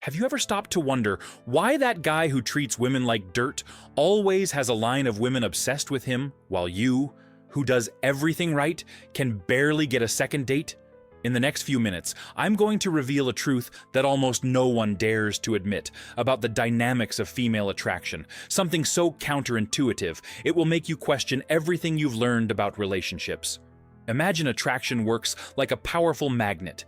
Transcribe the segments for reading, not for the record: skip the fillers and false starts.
Have you ever stopped to wonder why that guy who treats women like dirt always has a line of women obsessed with him, while you, who does everything right, can barely get a second date? In the next few minutes, I'm going to reveal a truth that almost no one dares to admit about the dynamics of female attraction, something so counterintuitive it will make you question everything you've learned about relationships. Imagine attraction works like a powerful magnet,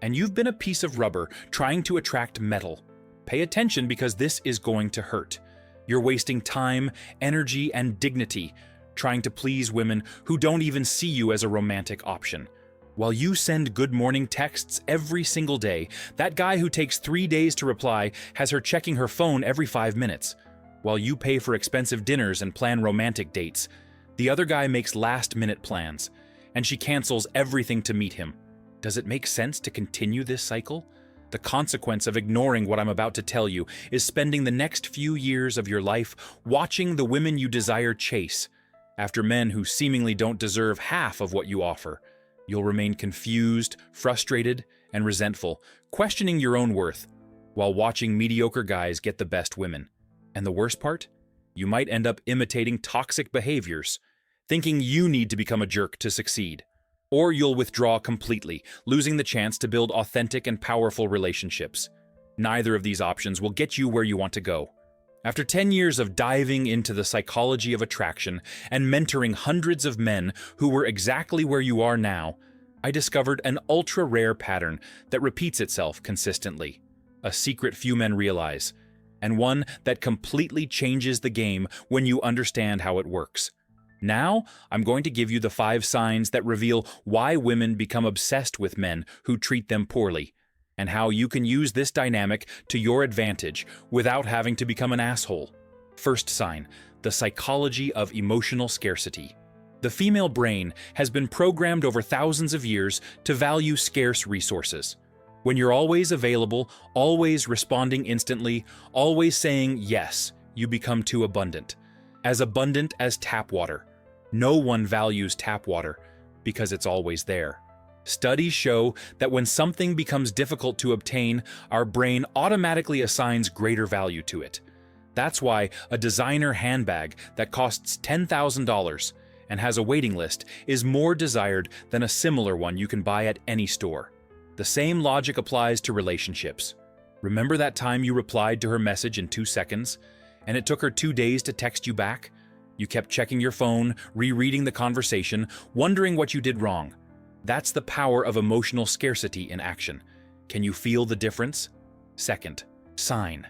and you've been a piece of rubber trying to attract metal. Pay attention, because this is going to hurt. You're wasting time, energy, and dignity trying to please women who don't even see you as a romantic option. While you send good morning texts every single day, that guy who takes 3 days to reply has her checking her phone every 5 minutes. While you pay for expensive dinners and plan romantic dates, the other guy makes last-minute plans, and she cancels everything to meet him. Does it make sense to continue this cycle? The consequence of ignoring what I'm about to tell you is spending the next few years of your life watching the women you desire chase after men who seemingly don't deserve half of what you offer. You'll remain confused, frustrated, and resentful, questioning your own worth, while watching mediocre guys get the best women. And the worst part? You might end up imitating toxic behaviors, thinking you need to become a jerk to succeed. Or you'll withdraw completely, losing the chance to build authentic and powerful relationships. Neither of these options will get you where you want to go. After 10 years of diving into the psychology of attraction and mentoring hundreds of men who were exactly where you are now, I discovered an ultra-rare pattern that repeats itself consistently, a secret few men realize, and one that completely changes the game when you understand how it works. Now, I'm going to give you the 5 signs that reveal why women become obsessed with men who treat them poorly, and how you can use this dynamic to your advantage without having to become an asshole. First sign: the psychology of emotional scarcity. The female brain has been programmed over thousands of years to value scarce resources. When you're always available, always responding instantly, always saying yes, you become too abundant as tap water. No one values tap water because it's always there. Studies show that when something becomes difficult to obtain, our brain automatically assigns greater value to it. That's why a designer handbag that costs $10,000 and has a waiting list is more desired than a similar one you can buy at any store. The same logic applies to relationships. Remember that time you replied to her message in 2 seconds, and it took her 2 days to text you back? You kept checking your phone, rereading the conversation, wondering what you did wrong. That's the power of emotional scarcity in action. Can you feel the difference? Second sign: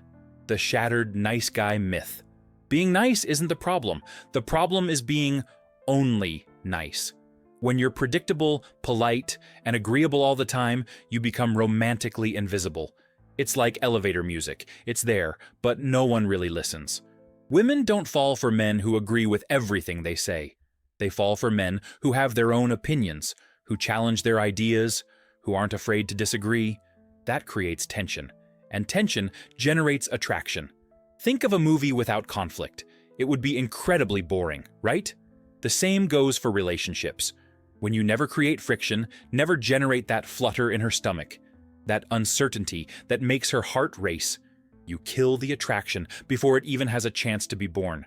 the shattered nice guy myth. Being nice isn't the problem. The problem is being only nice. When you're predictable, polite, and agreeable all the time, you become romantically invisible. It's like elevator music. It's there, but no one really listens. Women don't fall for men who agree with everything they say. They fall for men who have their own opinions, who challenge their ideas, who aren't afraid to disagree. That creates tension, and tension generates attraction. Think of a movie without conflict. It would be incredibly boring, right? The same goes for relationships. When you never create friction, never generate that flutter in her stomach, that uncertainty that makes her heart race, you kill the attraction before it even has a chance to be born.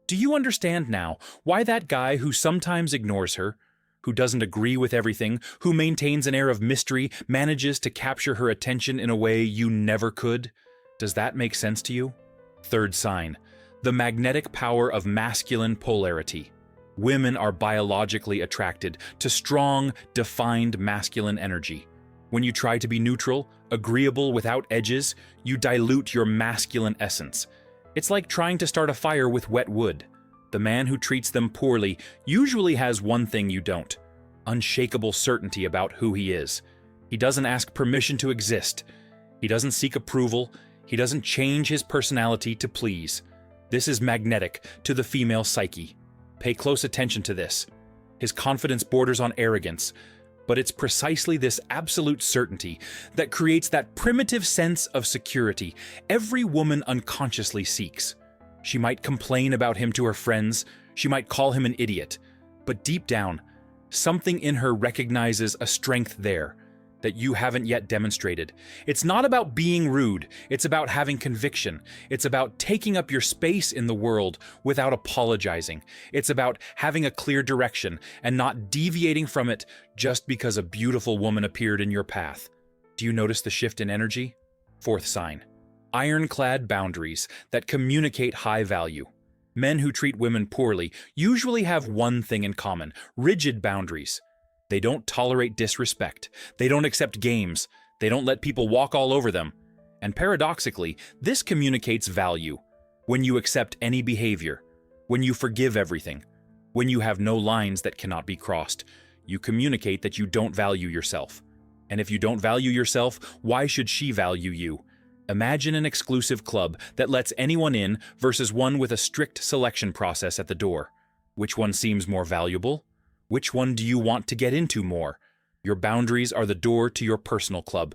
Do you understand now why that guy who sometimes ignores her, who doesn't agree with everything, who maintains an air of mystery, manages to capture her attention in a way you never could? Does that make sense to you? Third sign: the magnetic power of masculine polarity. Women are biologically attracted to strong, defined masculine energy. When you try to be neutral, agreeable without edges, you dilute your masculine essence. It's like trying to start a fire with wet wood. The man who treats them poorly usually has one thing you don't: unshakable certainty about who he is. He doesn't ask permission to exist. He doesn't seek approval. He doesn't change his personality to please. This is magnetic to the female psyche. Pay close attention to this. His confidence borders on arrogance, but it's precisely this absolute certainty that creates that primitive sense of security every woman unconsciously seeks. She might complain about him to her friends, she might call him an idiot, but deep down, something in her recognizes a strength there, that you haven't yet demonstrated. It's not about being rude, it's about having conviction. It's about taking up your space in the world without apologizing. It's about having a clear direction and not deviating from it just because a beautiful woman appeared in your path. Do you notice the shift in energy? Fourth sign. Ironclad boundaries that communicate high value. Men who treat women poorly usually have one thing in common: rigid boundaries. They don't tolerate disrespect. They don't accept games. They don't let people walk all over them. And paradoxically, this communicates value. When you accept any behavior, when you forgive everything, when you have no lines that cannot be crossed, you communicate that you don't value yourself. And if you don't value yourself, why should she value you? Imagine an exclusive club that lets anyone in versus one with a strict selection process at the door. Which one seems more valuable? Which one do you want to get into more? Your boundaries are the door to your personal club.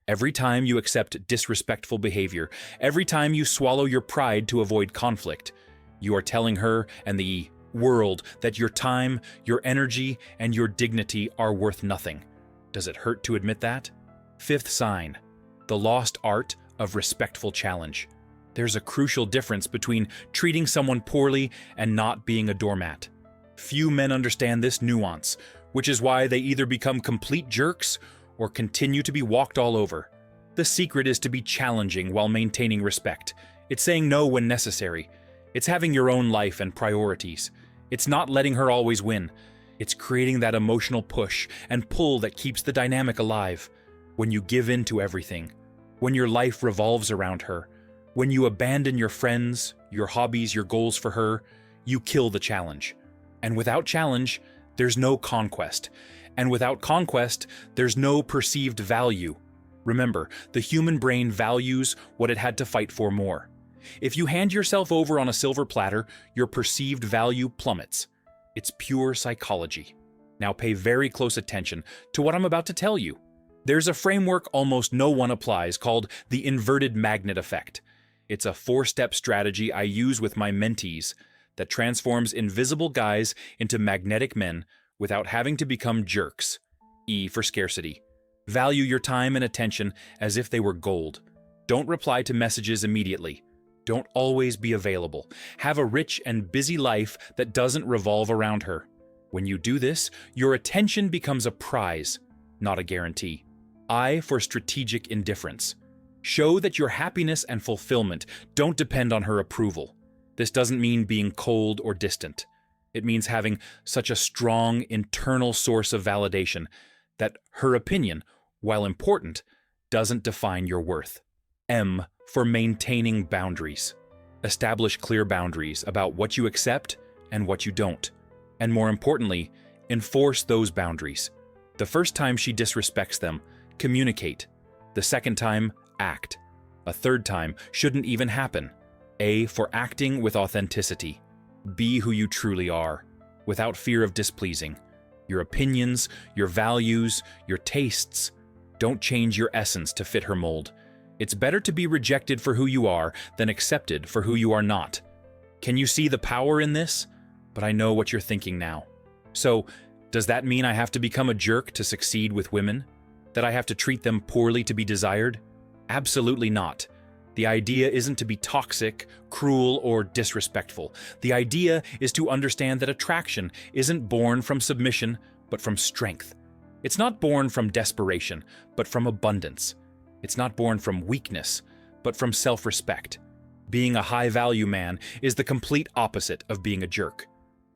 Every time you accept disrespectful behavior, every time you swallow your pride to avoid conflict, you are telling her and the world that your time, your energy, and your dignity are worth nothing. Does it hurt to admit that? Fifth sign. The lost art of respectful challenge. There's a crucial difference between treating someone poorly and not being a doormat. Few men understand this nuance, which is why they either become complete jerks or continue to be walked all over. The secret is to be challenging while maintaining respect. It's saying no when necessary. It's having your own life and priorities. It's not letting her always win. It's creating that emotional push and pull that keeps the dynamic alive. When you give in to everything, when your life revolves around her, when you abandon your friends, your hobbies, your goals for her, you kill the challenge. And without challenge, there's no conquest. And without conquest, there's no perceived value. Remember, the human brain values what it had to fight for more. If you hand yourself over on a silver platter, your perceived value plummets. It's pure psychology. Now pay very close attention to what I'm about to tell you. There's a framework almost no one applies called the inverted magnet effect. It's a 4-step strategy I use with my mentees that transforms invisible guys into magnetic men without having to become jerks. E for scarcity. Value your time and attention as if they were gold. Don't reply to messages immediately. Don't always be available. Have a rich and busy life that doesn't revolve around her. When you do this, your attention becomes a prize, not a guarantee. I for strategic indifference. Show that your happiness and fulfillment don't depend on her approval. This doesn't mean being cold or distant. It means having such a strong internal source of validation that her opinion, while important, doesn't define your worth. M for maintaining boundaries. Establish clear boundaries about what you accept and what you don't. And more importantly, enforce those boundaries. The first time she disrespects them, communicate. The second time, act. A third time shouldn't even happen. A for acting with authenticity. Be who you truly are, without fear of displeasing. Your opinions, your values, your tastes. Don't change your essence to fit her mold. It's better to be rejected for who you are than accepted for who you are not. Can you see the power in this? But I know what you're thinking now. So, does that mean I have to become a jerk to succeed with women? That I have to treat them poorly to be desired? Absolutely not. The idea isn't to be toxic, cruel, or disrespectful. The idea is to understand that attraction isn't born from submission, but from strength. It's not born from desperation, but from abundance. It's not born from weakness, but from self-respect. Being a high-value man is the complete opposite of being a jerk.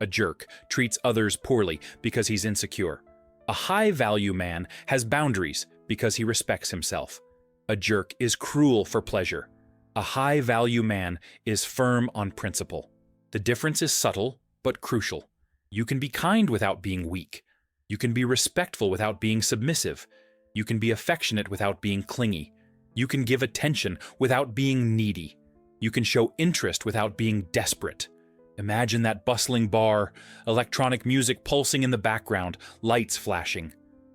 A jerk treats others poorly because he's insecure. A high-value man has boundaries because he respects himself. A jerk is cruel for pleasure. A high-value man is firm on principle. The difference is subtle, but crucial. You can be kind without being weak. You can be respectful without being submissive. You can be affectionate without being clingy. You can give attention without being needy. You can show interest without being desperate. Imagine that bustling bar, electronic music pulsing in the background, lights flashing.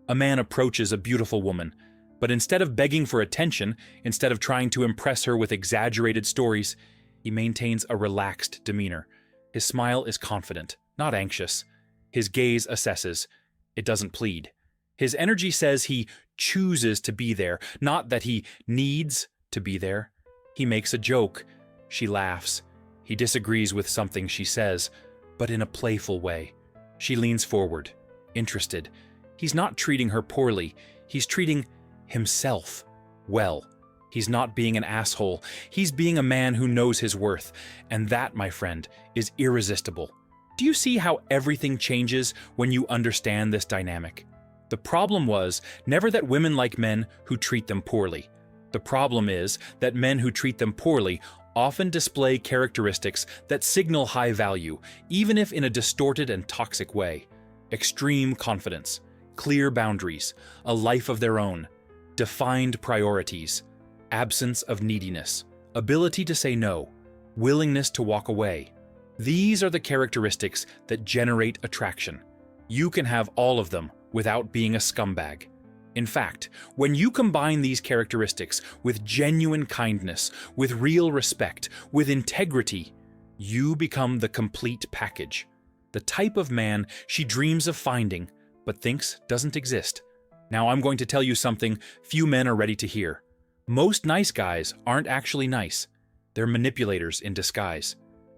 A man approaches a beautiful woman, but instead of begging for attention, instead of trying to impress her with exaggerated stories, he maintains a relaxed demeanor. His smile is confident, not anxious. His gaze assesses. It doesn't plead. His energy says he chooses to be there, not that he needs to be there. He makes a joke. She laughs. He disagrees with something she says, but in a playful way. She leans forward, interested. He's not treating her poorly. He's treating himself well. He's not being an asshole. He's being a man who knows his worth. And that, my friend, is irresistible. Do you see how everything changes when you understand this dynamic? The problem was never that women like men who treat them poorly. The problem is that men who treat them poorly often display characteristics that signal high value, even if in a distorted and toxic way. Extreme confidence, clear boundaries, a life of their own, defined priorities, absence of neediness, ability to say no, willingness to walk away. These are the characteristics that generate attraction. You can have all of them without being a scumbag. In fact, when you combine these characteristics with genuine kindness, with real respect, with integrity, you become the complete package. The type of man she dreams of finding, but thinks doesn't exist. Now I'm going to tell you something few men are ready to hear. Most nice guys aren't actually nice. They're manipulators in disguise.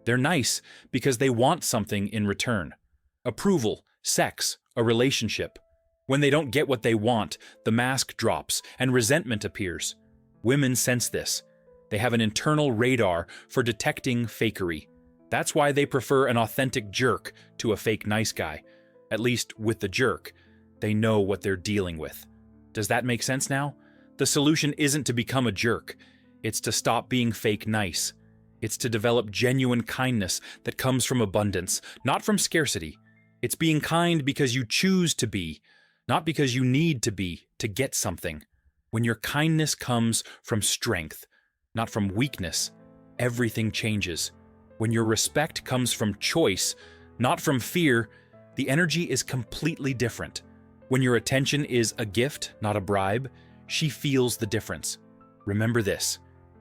They're nice because they want something in return. Approval, sex, a relationship. When they don't get what they want, the mask drops and resentment appears. Women sense this. They have an internal radar for detecting fakery. That's why they prefer an authentic jerk to a fake nice guy. At least with the jerk, they know what they're dealing with. Does that make sense now? The solution isn't to become a jerk. It's to stop being fake nice. It's to develop genuine kindness that comes from abundance, not from scarcity. It's being kind because you choose to be, not because you need to be to get something. When your kindness comes from strength, not from weakness, everything changes. When your respect comes from choice, not from fear, the energy is completely different. When your attention is a gift, not a bribe, she feels the difference. Remember this,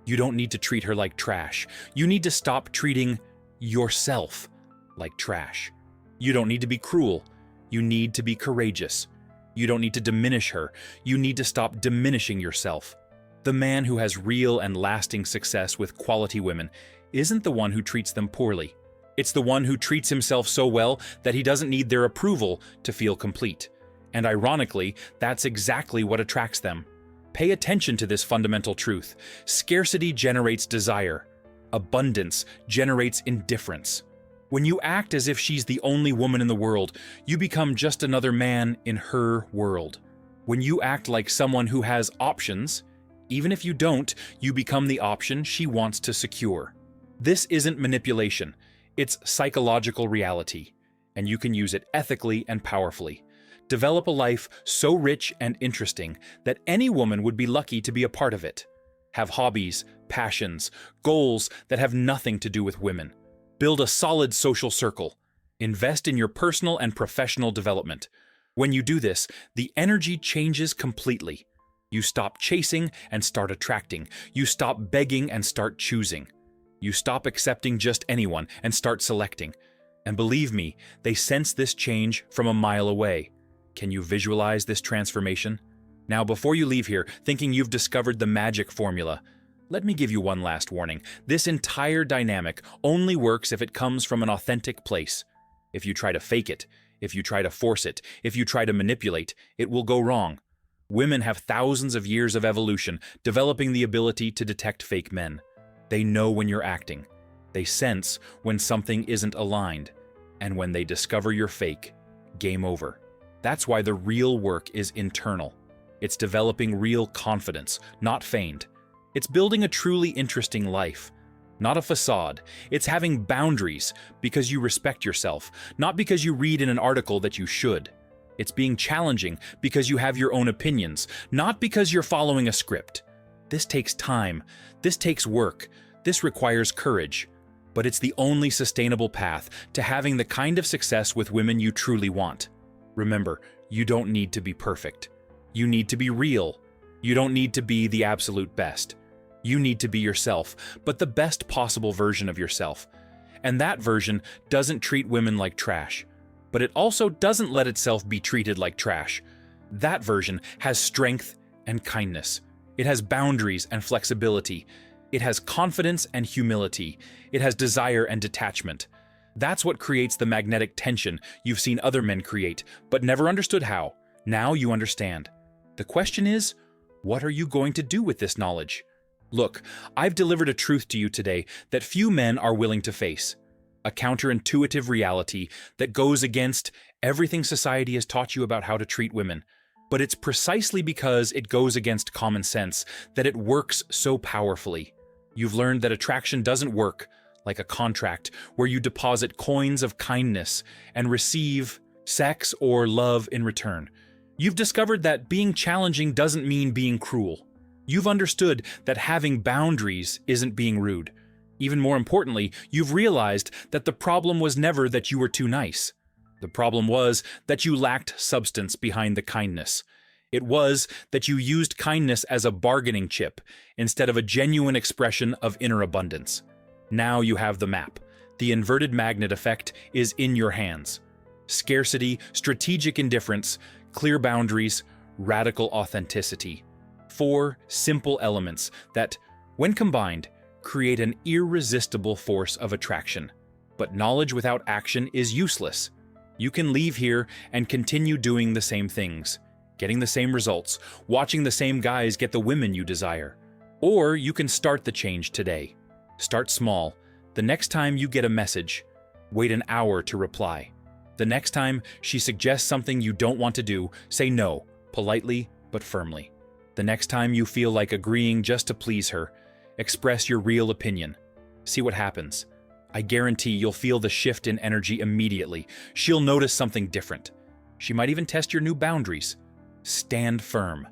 you don't need to treat her like trash. You need to stop treating yourself like trash. You don't need to be cruel. You need to be courageous. You don't need to diminish her. You need to stop diminishing yourself. The man who has real and lasting success with quality women isn't the one who treats them poorly. It's the one who treats himself so well that he doesn't need their approval to feel complete. And ironically, that's exactly what attracts them. Pay attention to this fundamental truth. Scarcity generates desire. Abundance generates indifference. When you act as if she's the only woman in the world, you become just another man in her world. When you act like someone who has options, even if you don't, you become the option she wants to secure. This isn't manipulation. It's psychological reality, and you can use it ethically and powerfully. Develop a life so rich and interesting that any woman would be lucky to be a part of it. Have hobbies, passions, goals that have nothing to do with women. Build a solid social circle. Invest in your personal and professional development. When you do this, the energy changes completely. You stop chasing and start attracting. You stop begging and start choosing. You stop accepting just anyone and start selecting. And believe me, they sense this change from a mile away. Can you visualize this transformation? Now, before you leave here thinking you've discovered the magic formula, let me give you one last warning. This entire dynamic only works if it comes from an authentic place. If you try to fake it, if you try to force it, if you try to manipulate, it will go wrong. Women have thousands of years of evolution developing the ability to detect fake men. They know when you're acting. They sense when something isn't aligned. And when they discover you're fake, game over. That's why the real work is internal. It's developing real confidence, not feigned. It's building a truly interesting life, not a facade. It's having boundaries because you respect yourself, not because you read in an article that you should. It's being challenging because you have your own opinions, not because you're following a script. This takes time. This takes work. This requires courage. But it's the only sustainable path to having the kind of success with women you truly want. Remember, you don't need to be perfect. You need to be real. You don't need to be the absolute best. You need to be yourself, but the best possible version of yourself. And that version doesn't treat women like trash. But it also doesn't let itself be treated like trash. That version has strength and kindness. It has boundaries and flexibility. It has confidence and humility. It has desire and detachment. That's what creates the magnetic tension you've seen other men create, but never understood how. Now you understand. The question is, what are you going to do with this knowledge? Look, I've delivered a truth to you today that few men are willing to face. A counterintuitive reality that goes against everything society has taught you about how to treat women. But it's precisely because it goes against common sense that it works so powerfully. You've learned that attraction doesn't work like a contract where you deposit coins of kindness and receive sex or love in return. You've discovered that being challenging doesn't mean being cruel. You've understood that having boundaries isn't being rude. Even more importantly, you've realized that the problem was never that you were too nice. The problem was that you lacked substance behind the kindness. It was that you used kindness as a bargaining chip instead of a genuine expression of inner abundance. Now you have the map. The inverted magnet effect is in your hands. Scarcity, strategic indifference, clear boundaries, radical authenticity. 4 simple elements that, when combined, create an irresistible force of attraction. But knowledge without action is useless. You can leave here and continue doing the same things, getting the same results, watching the same guys get the women you desire. Or you can start the change today. Start small. The next time you get a message, wait an hour to reply. The next time she suggests something you don't want to do, say no, politely but firmly. The next time you feel like agreeing just to please her, express your real opinion. See what happens. I guarantee you'll feel the shift in energy immediately. She'll notice something different. She might even test your new boundaries. Stand firm.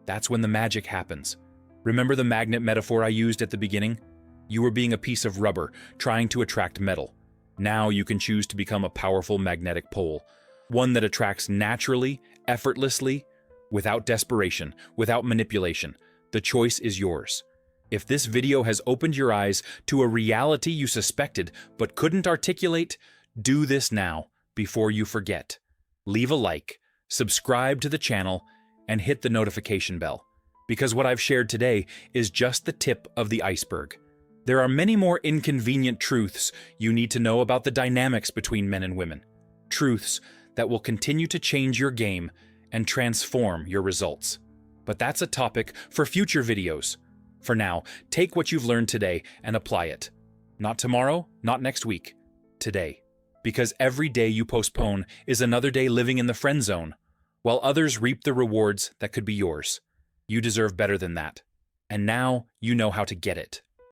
That's when the magic happens. Remember the magnet metaphor I used at the beginning? You were being a piece of rubber, trying to attract metal. Now you can choose to become a powerful magnetic pole, one that attracts naturally, effortlessly, without desperation, without manipulation. The choice is yours. If this video has opened your eyes to a reality you suspected but couldn't articulate, do this now before you forget. Leave a like, subscribe to the channel, and hit the notification bell, because what I've shared today is just the tip of the iceberg. There are many more inconvenient truths you need to know about the dynamics between men and women. Truths that will continue to change your game and transform your results. But that's a topic for future videos. For now, take what you've learned today and apply it. Not tomorrow, not next week. Today. Because every day you postpone is another day living in the friend zone, while others reap the rewards that could be yours. You deserve better than that. And now you know how to get it.